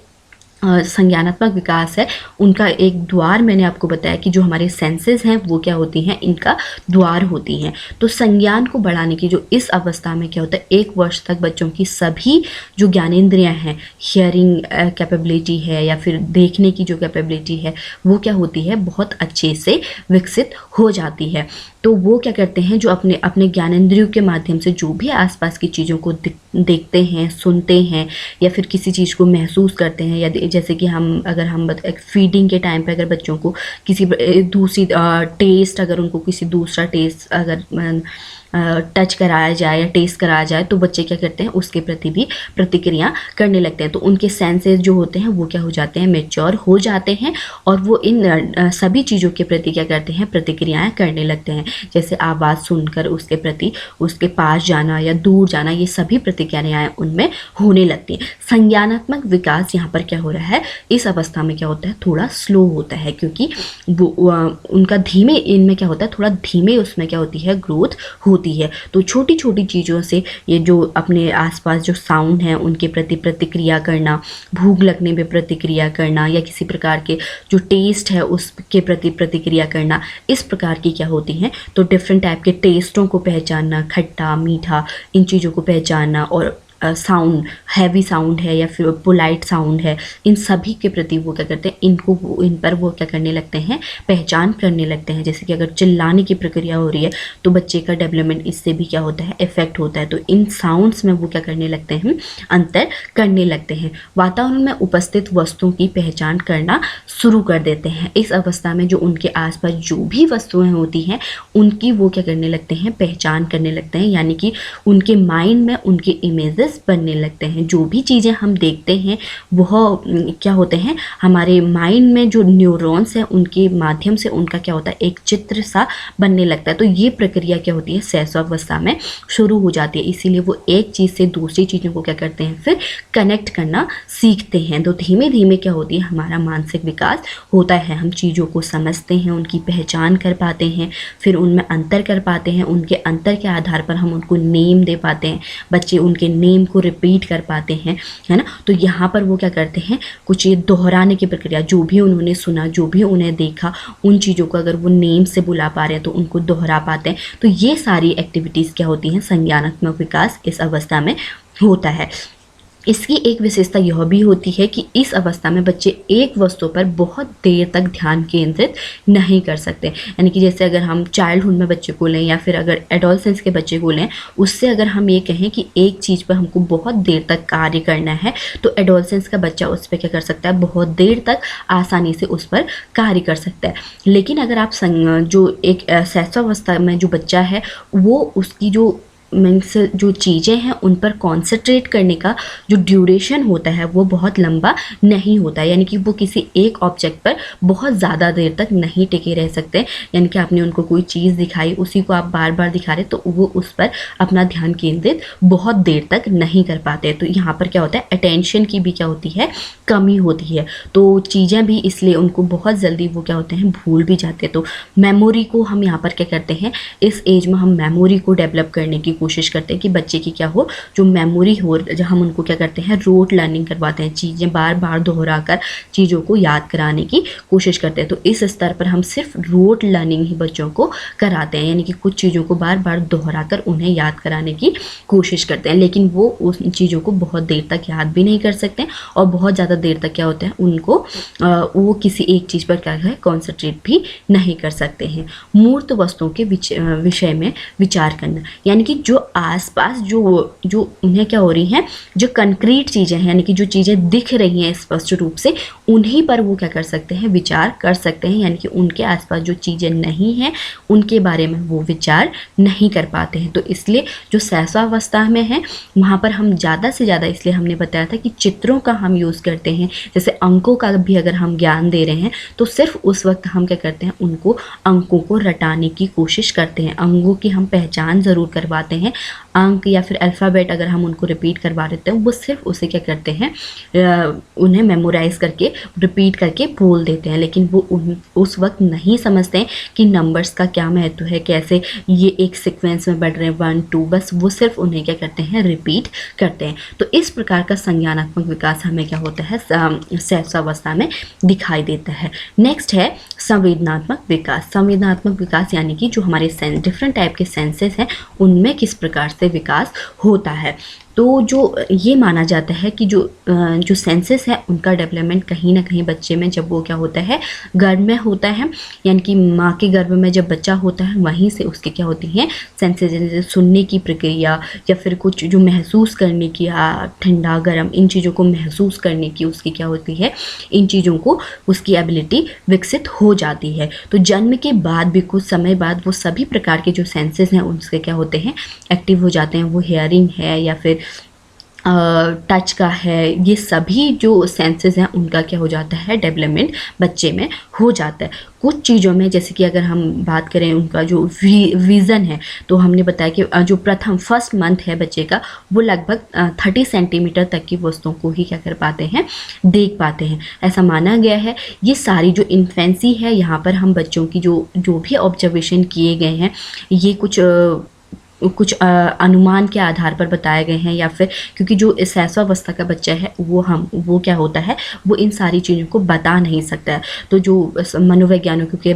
संज्ञानात्मक विकास है उनका एक द्वार मैंने आपको बताया कि जो हमारे सेंसेस हैं वो क्या होती हैं इनका द्वार होती हैं। तो संज्ञान को बढ़ाने की जो इस अवस्था में क्या होता है 1 वर्ष तक बच्चों की सभी जो ज्ञानेंद्रियां हैं हियरिंग कैपेबिलिटी है या फिर देखने की जो कैपेबिलिटी है वो क्या होती है बहुत अच्छे से विकसित हो जाती है। तो वो क्या करते हैं जो अपने अपने ज्ञानेंद्रियों के माध्यम से जो भी आसपास की चीज़ों को देखते हैं सुनते हैं या फिर किसी चीज़ को महसूस करते हैं, या जैसे कि हम फीडिंग के टाइम पे अगर बच्चों को किसी दूसरी टेस्ट अगर उनको किसी दूसरा टेस्ट अगर टच कराया जाए या टेस्ट कराया जाए तो बच्चे क्या करते हैं, उसके प्रति भी प्रतिक्रिया करने लगते हैं। तो उनके सेंसेस जो होते हैं वो क्या हो जाते हैं, मैच्योर हो जाते हैं और वो इन सभी चीज़ों के प्रति क्या करते हैं, प्रतिक्रियाएं करने लगते हैं। जैसे आवाज़ सुनकर उसके प्रति उसके पास जाना या दूर जाना, ये सभी प्रतिक्रियाएं उनमें होने लगती हैं। संज्ञानात्मक विकास यहाँ पर क्या हो रहा है, इस अवस्था में क्या होता है, थोड़ा स्लो होता है, क्योंकि वो उनका धीमे, इनमें क्या होता है, थोड़ा धीमे उसमें क्या होती है, ग्रोथ होती है। तो छोटी छोटी चीज़ों से ये जो अपने आसपास जो साउंड है उनके प्रति प्रतिक्रिया करना, भूख लगने पे प्रतिक्रिया करना या किसी प्रकार के जो टेस्ट है उसके प्रति प्रतिक्रिया करना, इस प्रकार की क्या होती हैं, तो डिफरेंट टाइप के टेस्टों को पहचानना, खट्टा मीठा, इन चीज़ों को पहचानना और साउंड, हैवी साउंड है या फिर पोलाइट साउंड है, इन सभी के प्रति वो क्या करते हैं, इन पर वो क्या करने लगते हैं, पहचान करने लगते हैं। जैसे कि अगर चिल्लाने की प्रक्रिया हो रही है तो बच्चे का डेवलपमेंट इससे भी क्या होता है, इफेक्ट होता है। तो इन साउंड्स में वो क्या करने लगते हैं, अंतर करने लगते हैं। वातावरण में उपस्थित वस्तुओं की पहचान करना शुरू कर देते हैं। इस अवस्था में जो उनके आसपास जो भी वस्तुएं होती हैं उनकी वो क्या करने लगते हैं, पहचान करने लगते हैं, यानी कि उनके माइंड में उनके इमेजेस बनने लगते हैं। जो भी चीज़ें हम देखते हैं वह क्या होते हैं, हमारे माइंड में जो न्यूरॉन्स हैं उनके माध्यम से उनका क्या होता है, एक चित्र सा बनने लगता है। तो ये प्रक्रिया क्या होती है, शैशवावस्था में शुरू हो जाती है। इसीलिए वो एक चीज़ से दूसरी चीज़ों को क्या करते हैं, फिर कनेक्ट करना सीखते हैं। तो धीमे धीमे क्या होती है, हमारा मानसिक विकास होता है। हम चीज़ों को समझते हैं, उनकी पहचान कर पाते हैं, फिर उनमें अंतर कर पाते हैं। उनके अंतर के आधार पर हम उनको नेम दे पाते हैं, बच्चे उनके नेम को रिपीट कर पाते हैं, है ना। तो यहाँ पर वो क्या करते हैं, कुछ ये दोहराने की प्रक्रिया, जो भी उन्होंने सुना, जो भी उन्हें देखा, उन चीज़ों को अगर वो नेम से बुला पा रहे हैं तो उनको दोहरा पाते हैं। तो ये सारी एक्टिविटीज़ क्या होती हैं, संज्ञानात्मक विकास इस अवस्था में होता है। इसकी एक विशेषता यह भी होती है कि इस अवस्था में बच्चे एक वस्तु पर बहुत देर तक ध्यान केंद्रित नहीं कर सकते। यानी कि जैसे अगर हम चाइल्डहुड में बच्चे को लें या फिर अगर एडोलसेंस के बच्चे को लें, उससे अगर हम ये कहें कि एक चीज़ पर हमको बहुत देर तक कार्य करना है, तो एडोलसेंस का बच्चा उस पर क्या कर सकता है, बहुत देर तक आसानी से उस पर कार्य कर सकता है। लेकिन अगर आप जो एक शैशवावस्था में जो बच्चा है वो उसकी जो मीन्स जो चीज़ें हैं उन पर कॉन्सेंट्रेट करने का जो ड्यूरेशन होता है वो बहुत लंबा नहीं होता है। यानी कि वो किसी एक ऑब्जेक्ट पर बहुत ज़्यादा देर तक नहीं टिके रह सकते। यानी कि आपने उनको कोई चीज़ दिखाई, उसी को आप बार बार दिखा रहे, तो वो उस पर अपना ध्यान केंद्रित बहुत देर तक नहीं कर पाते। तो यहाँ पर क्या होता है, अटेंशन की भी क्या होती है, कमी होती है। तो चीज़ें भी इसलिए उनको बहुत जल्दी वो क्या होते हैं, भूल भी जाते हैं। तो मेमोरी को हम यहाँ पर क्या करते हैं, इस एज में हम मेमोरी को डेवलप करने की कोशिश करते हैं कि बच्चे की क्या हो, जो मेमोरी हो, जब हम उनको क्या करते हैं, रोट लर्निंग करवाते हैं, चीज़ें बार बार दोहरा कर चीज़ों को याद कराने की कोशिश करते हैं। तो इस स्तर पर हम सिर्फ रोट लर्निंग ही बच्चों को कराते हैं, यानी कि कुछ चीज़ों को बार बार दोहरा कर उन्हें याद कराने की कोशिश करते हैं। लेकिन वो उस चीज़ों को बहुत देर तक याद भी नहीं कर सकते और बहुत ज़्यादा देर तक क्या होता है, उनको वो किसी एक चीज़ पर क्या है, कॉन्सेंट्रेट भी नहीं कर सकते हैं। मूर्त वस्तुओं के विषय में विचार करना, यानी कि जो आसपास जो उन्हें क्या हो रही हैं, जो कंक्रीट चीज़ें हैं, यानी कि जो चीज़ें दिख रही हैं स्पष्ट रूप से, उन्हीं पर वो क्या कर सकते हैं, विचार कर सकते हैं। यानी कि उनके आसपास जो चीज़ें नहीं हैं उनके बारे में वो विचार नहीं कर पाते हैं। तो इसलिए जो शैशवावस्था में है वहाँ पर हम ज़्यादा से ज़्यादा, इसलिए हमने बताया था कि चित्रों का हम यूज़ करते हैं। जैसे अंकों का भी अगर हम ज्ञान दे रहे हैं तो सिर्फ उस वक्त हम क्या करते हैं, उनको अंकों को रटाने की कोशिश करते हैं, अंकों की हम पहचान ज़रूर करवाते हैं। अंक या फिर अल्फ़ाबेट अगर हम उनको रिपीट करवा देते हैं, वो सिर्फ उसे क्या करते हैं, उन्हें मेमोराइज़ करके रिपीट करके बोल देते हैं। लेकिन वो उस वक्त नहीं समझते हैं कि नंबर्स का क्या महत्व है, कैसे ये एक सीक्वेंस में बढ़ रहे हैं 1 2, बस वो सिर्फ उन्हें क्या करते हैं, रिपीट करते हैं। तो इस प्रकार का संज्ञानात्मक विकास हमें क्या होता है, शैशवावस्था में दिखाई देता है। नेक्स्ट है संवेदनात्मक विकास। संवेदनात्मक विकास यानी कि जो हमारे डिफरेंट टाइप के सेंसेस हैं उनमें किस प्रकार से विकास होता है। तो जो ये माना जाता है कि जो सेंसेस है उनका डेवलपमेंट कहीं ना कहीं बच्चे में जब वो क्या होता है, गर्भ में होता है, यानी कि माँ के गर्भ में जब बच्चा होता है वहीं से उसके क्या होती हैं सेंसेस, जैसे सुनने की प्रक्रिया या फिर कुछ जो महसूस करने की, ठंडा गर्म इन चीज़ों को महसूस करने की उसकी क्या होती है, इन चीज़ों को उसकी एबिलिटी विकसित हो जाती है। तो जन्म के बाद भी कुछ समय बाद वो सभी प्रकार के जो सेंसेस हैं उनसे क्या होते हैं, एक्टिव हो जाते हैं। वो हेयरिंग है या फिर टच का है, ये सभी जो सेंसेस हैं उनका क्या हो जाता है, डेवलपमेंट बच्चे में हो जाता है। कुछ चीज़ों में जैसे कि अगर हम बात करें उनका जो विज़न है, तो हमने बताया कि जो प्रथम फर्स्ट मंथ है बच्चे का, वो लगभग 30 सेंटीमीटर तक की वस्तुओं को ही क्या कर पाते हैं, देख पाते हैं, ऐसा माना गया है। ये सारी जो इन्फेंसी है, यहाँ पर हम बच्चों की जो जो भी ऑब्जर्वेशन किए गए हैं, ये कुछ अनुमान के आधार पर बताए गए हैं, या फिर क्योंकि जो इस शैशवावस्था का बच्चा है वो क्या होता है, वो इन सारी चीज़ों को बता नहीं सकता है। तो जो मनोवैज्ञानिकों के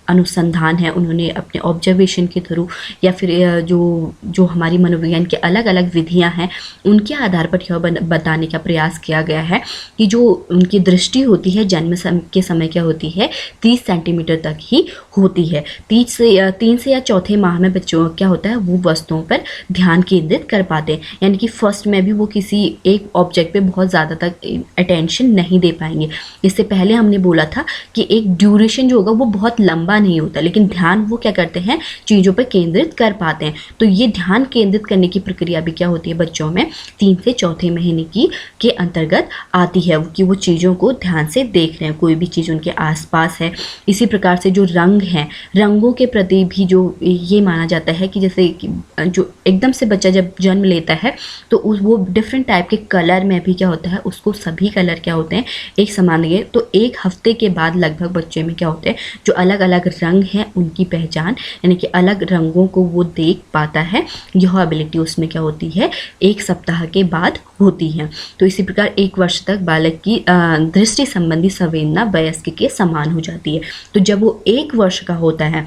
अनुसंधान है, उन्होंने अपने ऑब्जर्वेशन के थ्रू या फिर जो हमारी मनोविज्ञान के अलग अलग विधियां हैं उनके आधार पर यह बताने का प्रयास किया गया है कि जो उनकी दृष्टि होती है जन्म के समय क्या होती है, 30 सेंटीमीटर तक ही होती है। 3 से या चौथे माह में बच्चों क्या होता है, वो वस्तुओं पर ध्यान केंद्रित कर पाते हैं, यानी कि फर्स्ट में भी वो किसी एक ऑब्जेक्ट पे बहुत ज़्यादा तक अटेंशन नहीं दे पाएंगे। इससे पहले हमने बोला था कि एक ड्यूरेशन जो होगा वो बहुत लंबा नहीं होता, लेकिन ध्यान वो क्या करते हैं, चीज़ों पर केंद्रित कर पाते हैं। तो ये ध्यान केंद्रित करने की प्रक्रिया भी क्या होती है बच्चों में 3 से चौथे महीने की के अंतर्गत आती है, कि वो चीज़ों को ध्यान से देख रहे हैं, कोई भी चीज़ उनके आसपास है। इसी प्रकार से जो रंग हैं, रंगों के प्रति भी जो ये माना जाता है कि जैसे जो एकदम से बच्चा जब जन्म लेता है तो वो डिफरेंट टाइप के कलर में भी क्या होता है, उसको सभी कलर क्या होते हैं, एक समान है। तो एक हफ्ते के बाद लगभग बच्चे में क्या होते हैं, जो अलग अलग रंग हैं उनकी पहचान, यानी कि अलग रंगों को वो देख पाता है, यह एबिलिटी उसमें क्या होती है, 1 सप्ताह के बाद होती है। तो इसी प्रकार 1 वर्ष तक बालक की दृष्टि संबंधी संवेदना वयस्क के समान हो जाती है। तो जब वो 1 वर्ष का होता है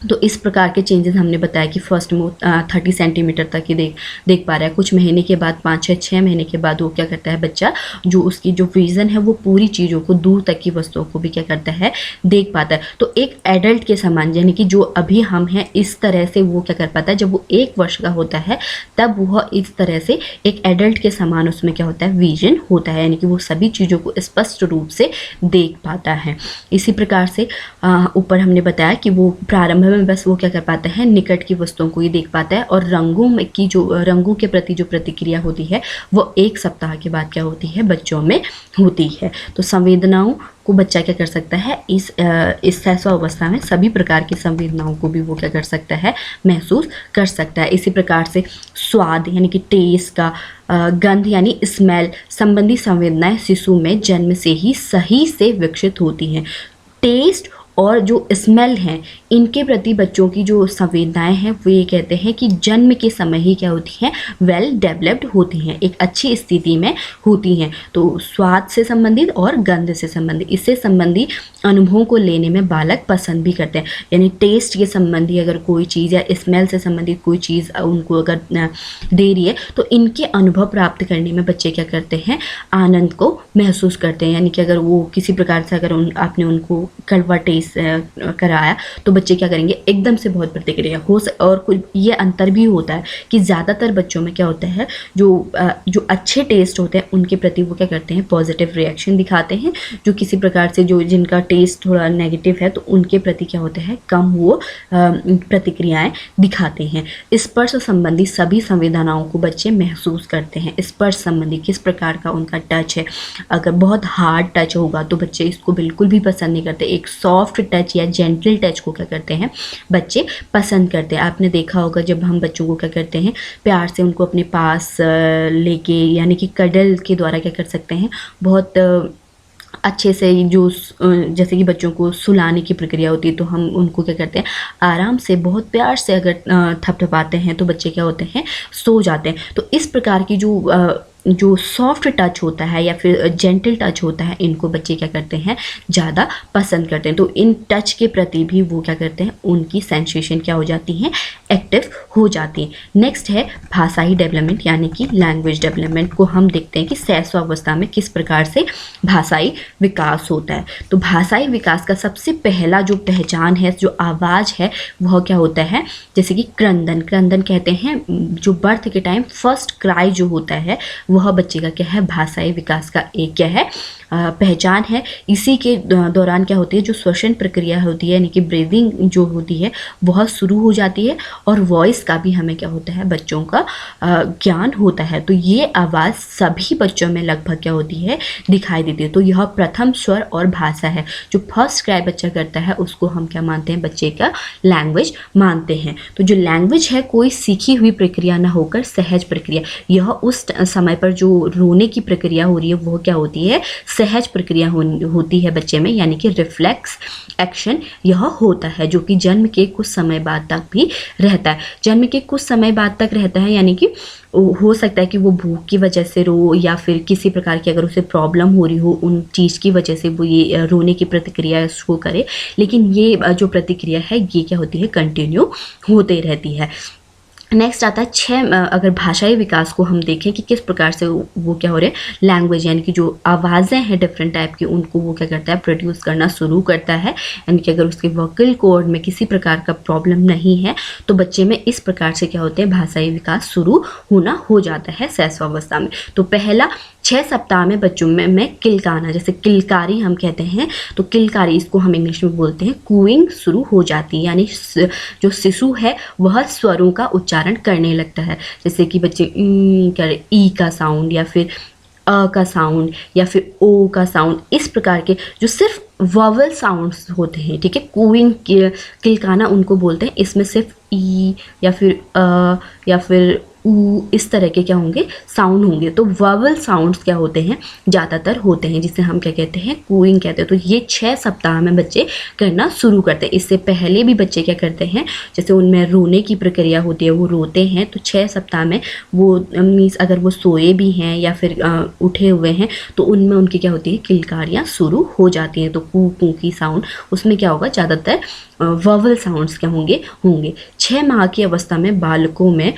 तो इस प्रकार के चेंजेस हमने बताया कि फर्स्ट में 30 सेंटीमीटर तक ही देख पा रहा है। कुछ महीने के बाद 5-6 महीने के बाद वो क्या करता है, बच्चा जो उसकी जो विजन है वो पूरी चीज़ों को, दूर तक की वस्तुओं को भी क्या करता है, देख पाता है। तो एक एडल्ट के समान, यानी कि जो अभी हम हैं इस तरह से वो क्या कर पाता है, जब वो 1 वर्ष का होता है तब वह इस तरह से एक एडल्ट के समान उसमें क्या होता है, विजन होता है, यानी कि वो सभी चीज़ों को स्पष्ट रूप से देख पाता है। इसी प्रकार से ऊपर हमने बताया कि वो प्रारंभ में बस वो क्या कर पाता है, निकट की वस्तुओं को ही देख पाता है, और रंगों के प्रति जो प्रतिक्रिया होती है वो 1 सप्ताह के बाद क्या होती है, बच्चों में होती है। तो संवेदनाओं को बच्चा क्या कर सकता है, इस शैशवावस्था में सभी प्रकार की संवेदनाओं को भी वो क्या कर सकता है, महसूस कर सकता है। इसी प्रकार से स्वाद यानी कि टेस्ट का, गंध यानी स्मेल संबंधी संवेदनाएं शिशु में जन्म से ही सही से विकसित होती हैं। टेस्ट और जो स्मेल हैं इनके प्रति बच्चों की जो संवेदनाएं हैं वो ये कहते हैं कि जन्म के समय ही क्या होती हैं, वेल डेवलप्ड होती हैं, एक अच्छी स्थिति में होती हैं। तो स्वाद से संबंधित और गंध से संबंधित, इससे संबंधी अनुभवों को लेने में बालक पसंद भी करते हैं। यानी टेस्ट के संबंधी अगर कोई चीज़ या स्मेल से संबंधित कोई चीज़ उनको अगर दे रही है तो इनके अनुभव प्राप्त करने में बच्चे क्या करते हैं, आनंद को महसूस करते हैं। यानी कि अगर वो किसी प्रकार से अगर आपने उनको कड़वा टेस्ट कराया तो बच्चे क्या करेंगे, एकदम से बहुत प्रतिक्रिया और कुछ ये अंतर भी होता है कि ज़्यादातर बच्चों में क्या होता है, जो अच्छे टेस्ट होते हैं उनके प्रति वो क्या करते हैं, पॉजिटिव रिएक्शन दिखाते हैं। जो किसी प्रकार से जो जिनका टेस्ट थोड़ा नेगेटिव है तो उनके प्रति क्या होते हैं, कम वो प्रतिक्रियाएं दिखाते हैं। स्पर्श संबंधी सभी संवेदनाओं को बच्चे महसूस करते हैं। स्पर्श संबंधी किस प्रकार का उनका टच है, अगर बहुत हार्ड टच होगा तो बच्चे इसको बिल्कुल भी पसंद नहीं करते। एक सॉफ्ट टच या जेंटल टच को क्या करते हैं, बच्चे पसंद करते हैं। आपने देखा होगा जब हम बच्चों को क्या करते हैं, प्यार से उनको अपने पास लेके, यानी कि कडल के द्वारा क्या कर सकते हैं, बहुत अच्छे से जो जैसे कि बच्चों को सुलाने की प्रक्रिया होती है तो हम उनको क्या करते हैं, आराम से बहुत प्यार से अगर थपथपाते हैं तो बच्चे क्या होते हैं, सो जाते हैं। तो इस प्रकार की जो जो सॉफ्ट टच होता है या फिर जेंटल टच होता है, इनको बच्चे क्या करते हैं, ज़्यादा पसंद करते हैं। तो इन टच के प्रति भी वो क्या करते हैं, उनकी सेंसेशन क्या हो जाती हैं, एक्टिव हो जाती है। नेक्स्ट है भाषाई डेवलपमेंट यानी कि लैंग्वेज डेवलपमेंट को हम देखते हैं कि शैशवावस्था में किस प्रकार से भाषाई विकास होता है। तो भाषाई विकास का सबसे पहला जो पहचान है, जो आवाज़ है, वह क्या होता है, जैसे कि क्रंदन, क्रंदन कहते हैं, जो बर्थ के टाइम फर्स्ट क्राई जो होता है वह बच्चे का क्या है, भाषाई विकास का एक क्या है, पहचान है। इसी के दौरान क्या होती है, जो श्वसन प्रक्रिया होती है यानी कि ब्रीदिंग जो होती है वह शुरू हो जाती है और वॉइस का भी हमें क्या होता है, बच्चों का ज्ञान होता है। तो ये आवाज़ सभी बच्चों में लगभग क्या होती है, दिखाई देती है। तो यह प्रथम स्वर और भाषा है। जो फर्स्ट क्राई बच्चा करता है उसको हम क्या मानते हैं, बच्चे का लैंग्वेज मानते हैं। तो जो लैंग्वेज है कोई सीखी हुई प्रक्रिया ना होकर सहज प्रक्रिया, यह उस समय पर जो रोने की प्रक्रिया हो रही है वो क्या होती है, सहज प्रक्रिया होती है बच्चे में, यानी कि रिफ्लेक्स एक्शन यह होता है, जो कि जन्म के कुछ समय बाद तक भी रहता है। जन्म के कुछ समय बाद तक रहता है, यानी कि हो सकता है कि वो भूख की वजह से रो या फिर किसी प्रकार की अगर उसे प्रॉब्लम हो रही हो उन चीज़ की वजह से वो ये रोने की प्रतिक्रिया शो करे, लेकिन ये जो प्रतिक्रिया है ये क्या होती है, कंटिन्यू होते रहती है। नेक्स्ट आता है अगर भाषाई विकास को हम देखें कि किस प्रकार से वो क्या हो रहे हैं, लैंग्वेज यानी कि जो आवाज़ें हैं डिफरेंट टाइप की, उनको वो क्या करता है, प्रोड्यूस करना शुरू करता है। यानी कि अगर उसके वोकल कॉर्ड में किसी प्रकार का प्रॉब्लम नहीं है तो बच्चे में इस प्रकार से क्या होते हैं, भाषाई विकास शुरू होना हो जाता है शैशवावस्था में। तो पहला 6 सप्ताह में बच्चों में किलकाना, जैसे किलकारी हम कहते हैं, तो किलकारी इसको हम इंग्लिश में बोलते हैं कूइंग, शुरू हो जाती है। यानी जो शिशु है वह स्वरों का उच्चारण करने लगता है, जैसे कि बच्चे करे ई का साउंड या फिर अ का साउंड या फिर ओ का साउंड, इस प्रकार के जो सिर्फ वॉवल साउंड्स होते हैं, ठीक है, कूइंग किलकाना उनको बोलते हैं। इसमें सिर्फ ई या फिर अ या फिर ऊ इस तरह के क्या होंगे, साउंड होंगे। तो वॉवल साउंड्स क्या होते हैं, ज़्यादातर होते हैं, जिसे हम क्या कहते हैं, कूइंग कहते हैं। तो ये 6 सप्ताह में बच्चे करना शुरू करते हैं। इससे पहले भी बच्चे क्या करते हैं, जैसे उनमें रोने की प्रक्रिया होती है, वो रोते हैं। तो 6 सप्ताह में वो मीन्स अगर वो सोए भी हैं या फिर उठे हुए हैं तो उनमें उनकी क्या होती है, किलकारियाँ शुरू हो जाती हैं। तो कू कू की साउंड, उसमें क्या होगा, ज़्यादातर वॉवल साउंड्स क्या होंगे। 6 माह की अवस्था में बालकों में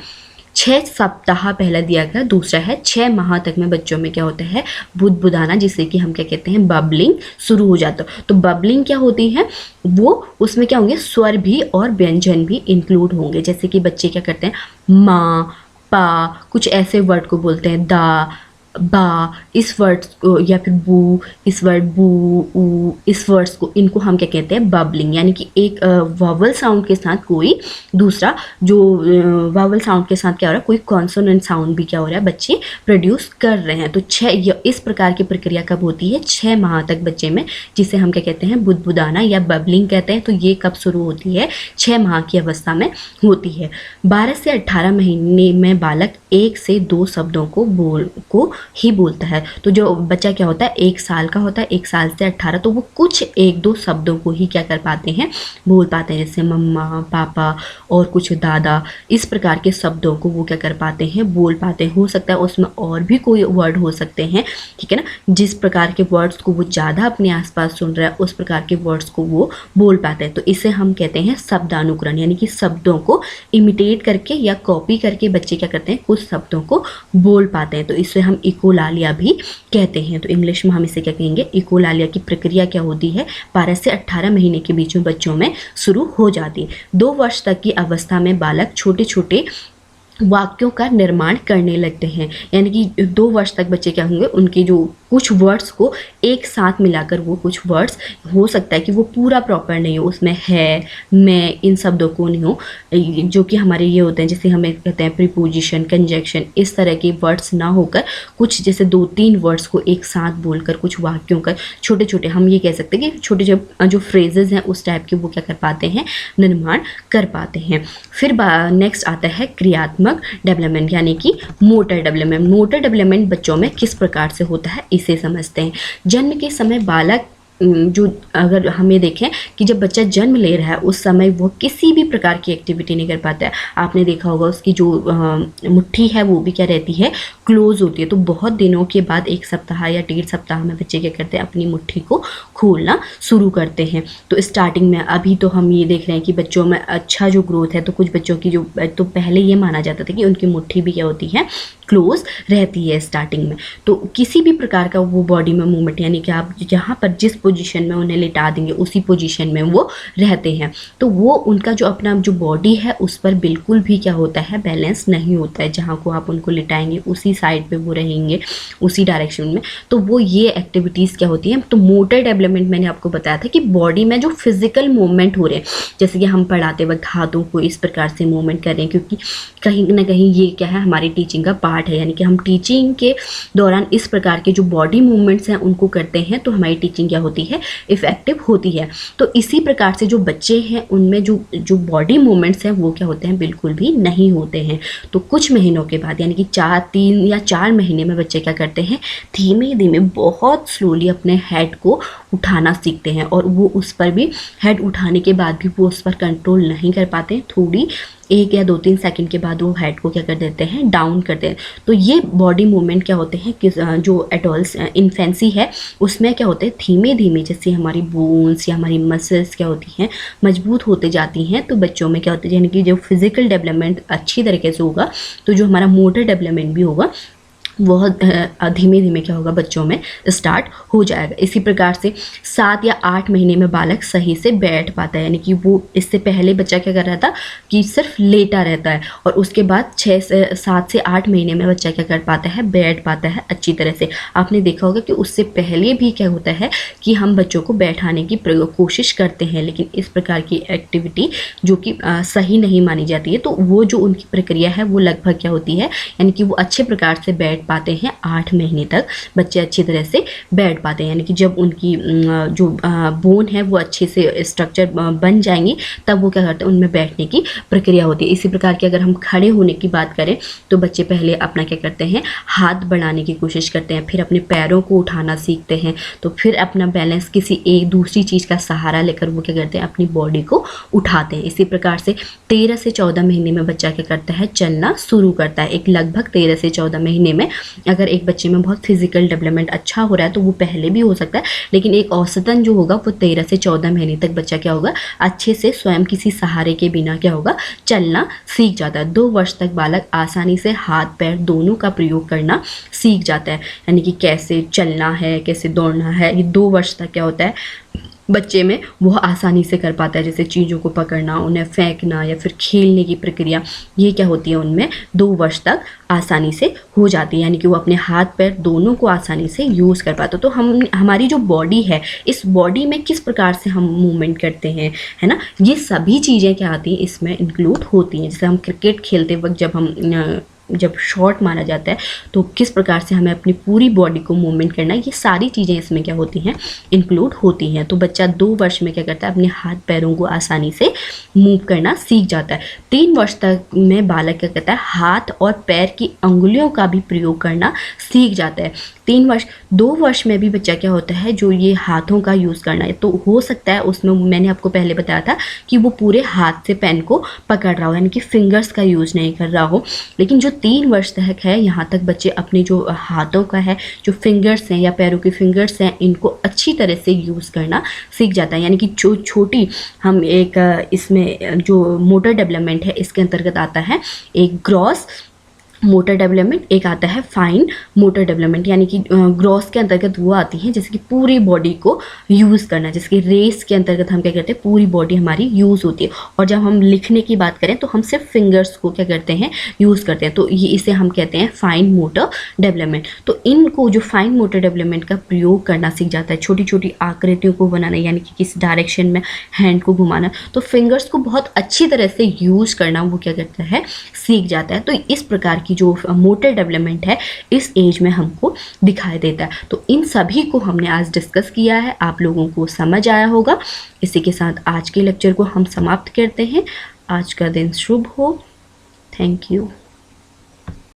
6 सप्ताह पहला दिया गया, दूसरा है 6 माह तक में बच्चों में क्या होता है, बुदबुदाना, जिसे कि हम क्या कहते हैं, बबलिंग शुरू हो जाता है। तो बबलिंग क्या होती है, वो उसमें क्या होंगे, स्वर भी और व्यंजन भी इंक्लूड होंगे। जैसे कि बच्चे क्या करते हैं, माँ, पा, कुछ ऐसे वर्ड को बोलते हैं, दा, बा, इस वर्ड्स को, या फिर बू, इस वर्ड बू, ऊ, इस वर्ड्स को, इनको हम क्या कहते हैं, बबलिंग। यानी कि एक वॉवल साउंड के साथ कोई दूसरा जो वॉवल साउंड के साथ क्या हो रहा है, कोई कॉन्सोनेंट साउंड भी क्या हो रहा है, बच्चे प्रोड्यूस कर रहे हैं। तो इस प्रकार की प्रक्रिया कब होती है, 6 माह तक बच्चे में, जिसे हम क्या कहते हैं, बुदबुदाना या बबलिंग कहते हैं। तो ये कब शुरू होती है, 6 माह की अवस्था में होती है। 12 से 18 महीने में बालक 1 से 2 शब्दों को ही बोलता है। तो जो बच्चा क्या होता है, 1 साल का होता है, 1 साल से 18, तो वो कुछ 1-2 शब्दों को ही क्या कर पाते हैं, बोल पाते हैं, जैसे मम्मा, पापा और कुछ दादा, इस प्रकार के शब्दों को वो क्या कर पाते हैं, बोल पाते हैं। हो सकता है उसमें और भी कोई वर्ड हो सकते हैं, ठीक है ना, जिस प्रकार के वर्ड्स को वो ज़्यादा अपने आसपास सुन रहा है उस प्रकार के वर्ड्स को वो बोल पाते हैं। तो इसे हम कहते हैं शब्दानुकरण, यानी कि शब्दों को इमिटेट करके या कॉपी करके बच्चे क्या करते हैं, कुछ शब्दों को बोल पाते हैं। तो इसे हम इकोलालिया भी कहते हैं। तो इंग्लिश में हम इसे क्या कहेंगे, इकोलालिया की प्रक्रिया क्या होती है, 12 से 18 महीने के बीच में बच्चों में शुरू हो जाती है। 2 वर्ष तक की अवस्था में बालक छोटे छोटे वाक्यों का निर्माण करने लगते हैं। यानी कि 2 वर्ष तक बच्चे क्या होंगे, उनके जो कुछ वर्ड्स को एक साथ मिलाकर वो कुछ वर्ड्स, हो सकता है कि वो पूरा प्रॉपर नहीं हो, उसमें है, मैं, इन शब्दों को नहीं हो, जो कि हमारे ये होते हैं, जैसे हमें कहते हैं प्रीपोजिशन, कंजक्शन, इस तरह के वर्ड्स ना होकर कुछ जैसे 2-3 वर्ड्स को एक साथ बोलकर कुछ वाक्यों का छोटे छोटे, हम ये कह सकते हैं कि छोटे जो फ्रेजेस हैं उस टाइप के वो क्या कर पाते हैं, निर्माण कर पाते हैं। फिर नेक्स्ट आता है क्रियात्मक डेवलपमेंट, यानी कि मोटर डेवलपमेंट। मोटर डेवलपमेंट बच्चों में किस प्रकार से होता है इसे समझते हैं। जन्म के समय बालक जो अगर हम ये देखें कि जब बच्चा जन्म ले रहा है उस समय वो किसी भी प्रकार की एक्टिविटी नहीं कर पाता है। आपने देखा होगा उसकी जो मुट्ठी है वो भी क्या रहती है, क्लोज होती है। तो बहुत दिनों के बाद 1 सप्ताह या 1.5 सप्ताह में बच्चे क्या करते हैं, अपनी मुट्ठी को खोलना शुरू करते हैं। तो स्टार्टिंग में अभी तो हम ये देख रहे हैं कि बच्चों में अच्छा जो ग्रोथ है, तो कुछ बच्चों की जो तो पहले ये माना जाता था कि उनकी मुट्ठी भी क्या होती है, क्लोज रहती है स्टार्टिंग में। तो किसी भी प्रकार का वो बॉडी में मूवमेंट, यानी कि आप जहाँ पर जिस पोजीशन में उन्हें लिटा देंगे उसी पोजीशन में वो रहते हैं। तो वो उनका जो अपना जो बॉडी है उस पर बिल्कुल भी क्या होता है, बैलेंस नहीं होता है। जहाँ को आप उनको लिटाएंगे उसी साइड पे वो रहेंगे, उसी डायरेक्शन में। तो वो ये एक्टिविटीज़ क्या होती हैं। तो मोटर डेवलपमेंट मैंने आपको बताया था कि बॉडी में जो फिजिकल मूवमेंट हो रहे हैं, जैसे कि हम पढ़ाते वक्त हाथों को इस प्रकार से मूवमेंट कर रहे हैं, क्योंकि कहीं ना कहीं ये क्या है, हमारी टीचिंग का पार्ट है। यानी कि हम टीचिंग के दौरान इस प्रकार के जो बॉडी मूवमेंट्स हैं उनको करते हैं, तो हमारी टीचिंग क्या होती है, इफेक्टिव होती है। तो इसी प्रकार से जो बच्चे हैं उनमें जो जो बॉडी मूवमेंट्स हैं वो क्या होते हैं, बिल्कुल भी नहीं होते हैं। तो कुछ महीनों के बाद, यानी कि 3 या 4 महीने में बच्चे क्या करते हैं, धीमे धीमे बहुत स्लोली अपने हेड को उठाना सीखते हैं। और वो उस पर भी हेड उठाने के बाद भी वो उस पर कंट्रोल नहीं कर पाते, थोड़ी 1 या 2-3 सेकंड के बाद वो हेड को क्या कर देते हैं, डाउन करते हैं। तो ये बॉडी मूवमेंट क्या होते हैं कि जो एडल्ट इन्फेंसी है उसमें क्या होते हैं, धीमे धीमे जैसे हमारी बोन्स या हमारी मसल्स क्या होती हैं, मजबूत होते जाती हैं। तो बच्चों में क्या होता है, यानी कि जो फिजिकल डेवलपमेंट अच्छी तरीके से होगा तो जो हमारा मोटर डेवलपमेंट भी होगा बहुत धीमे धीमे क्या होगा, बच्चों में स्टार्ट हो जाएगा। इसी प्रकार से 7 या 8 महीने में बालक सही से बैठ पाता है। यानी कि वो इससे पहले बच्चा क्या कर रहा था कि सिर्फ लेटा रहता है, और उसके बाद 7 से 8 महीने में बच्चा क्या कर पाता है, बैठ पाता है अच्छी तरह से। आपने देखा होगा कि उससे पहले भी क्या होता है कि हम बच्चों को बैठाने की कोशिश करते हैं, लेकिन इस प्रकार की एक्टिविटी जो कि सही नहीं मानी जाती है। तो वो जो उनकी प्रक्रिया है वो लगभग क्या होती है, यानी कि वो अच्छे प्रकार से बैठ पाते हैं। 8 महीने तक बच्चे अच्छी तरह से बैठ पाते हैं, यानी कि जब उनकी जो बोन है वो अच्छे से स्ट्रक्चर बन जाएंगी तब वो क्या करते हैं, उनमें बैठने की प्रक्रिया होती है। इसी प्रकार की अगर हम खड़े होने की बात करें तो बच्चे पहले अपना क्या करते हैं, हाथ बढ़ाने की कोशिश करते हैं, फिर अपने पैरों को उठाना सीखते हैं, तो फिर अपना बैलेंस किसी एक दूसरी चीज़ का सहारा लेकर वो क्या करते हैं, अपनी बॉडी को उठाते हैं। इसी प्रकार से 13 से 14 महीने में बच्चा क्या करता है, चलना शुरू करता है। एक लगभग 13 से 14 महीने में अगर एक बच्चे में बहुत फिजिकल डेवलपमेंट अच्छा हो रहा है तो वो पहले भी हो सकता है, लेकिन एक औसतन जो होगा वो 13 से 14 महीने तक बच्चा क्या होगा, अच्छे से स्वयं किसी सहारे के बिना क्या होगा, चलना सीख जाता है। 2 वर्ष तक बालक आसानी से हाथ पैर दोनों का प्रयोग करना सीख जाता है, यानी कि कैसे चलना है, कैसे दौड़ना है, ये 2 वर्ष तक क्या होता है बच्चे में वो आसानी से कर पाता है। जैसे चीज़ों को पकड़ना, उन्हें फेंकना या फिर खेलने की प्रक्रिया, ये क्या होती है उनमें 2 वर्ष तक आसानी से हो जाती है, यानी कि वो अपने हाथ पैर दोनों को आसानी से यूज़ कर पाते। तो हमारी जो बॉडी है, इस बॉडी में किस प्रकार से हम मूवमेंट करते हैं, है ना, ये सभी चीज़ें क्या आती हैं इसमें इंक्लूड होती हैं। जैसे हम क्रिकेट खेलते वक्त जब शॉट मारा जाता है तो किस प्रकार से हमें अपनी पूरी बॉडी को मूवमेंट करना है, ये सारी चीज़ें इसमें क्या होती हैं, इंक्लूड होती हैं। तो बच्चा 2 वर्ष में क्या करता है, अपने हाथ पैरों को आसानी से मूव करना सीख जाता है। 3 वर्ष तक में बालक क्या करता है, हाथ और पैर की अंगुलियों का भी प्रयोग करना सीख जाता है। 2 वर्ष में भी बच्चा क्या होता है, जो ये हाथों का यूज़ करना है, तो हो सकता है उसमें मैंने आपको पहले बताया था कि वो पूरे हाथ से पेन को पकड़ रहा हो, यानी कि फिंगर्स का यूज़ नहीं कर रहा हो। लेकिन जो 3 वर्ष तक है, यहाँ तक बच्चे अपने जो हाथों का है, जो फिंगर्स हैं या पैरों के फिंगर्स हैं, इनको अच्छी तरह से यूज़ करना सीख जाता है। यानी कि जो छोटी हम एक इसमें जो मोटर डेवलपमेंट है इसके अंतर्गत आता है एक ग्रॉस मोटर डेवलपमेंट, एक आता है फाइन मोटर डेवलपमेंट। यानी कि ग्रॉस के अंतर्गत वो आती है जैसे कि पूरी बॉडी को यूज़ करना, जैसे कि रेस के अंतर्गत हम क्या करते हैं, पूरी बॉडी हमारी यूज़ होती है। और जब हम लिखने की बात करें तो हम सिर्फ फिंगर्स को क्या करते हैं, यूज़ करते हैं। तो ये इसे हम कहते हैं फाइन मोटर डेवलपमेंट। तो इनको जो फाइन मोटर डेवलपमेंट का प्रयोग करना सीख जाता है, छोटी छोटी आकृतियों को बनाना, यानी कि किस डायरेक्शन में हैंड को घुमाना, तो फिंगर्स को बहुत अच्छी तरह से यूज़ करना वो क्या करता है, सीख जाता है। तो इस प्रकार की जो मोटर डेवलपमेंट है इस एज में हमको दिखाई देता है। तो इन सभी को हमने आज डिस्कस किया है, आप लोगों को समझ आया होगा। इसी के साथ आज के लेक्चर को हम समाप्त करते हैं। आज का दिन शुभ हो। Thank you.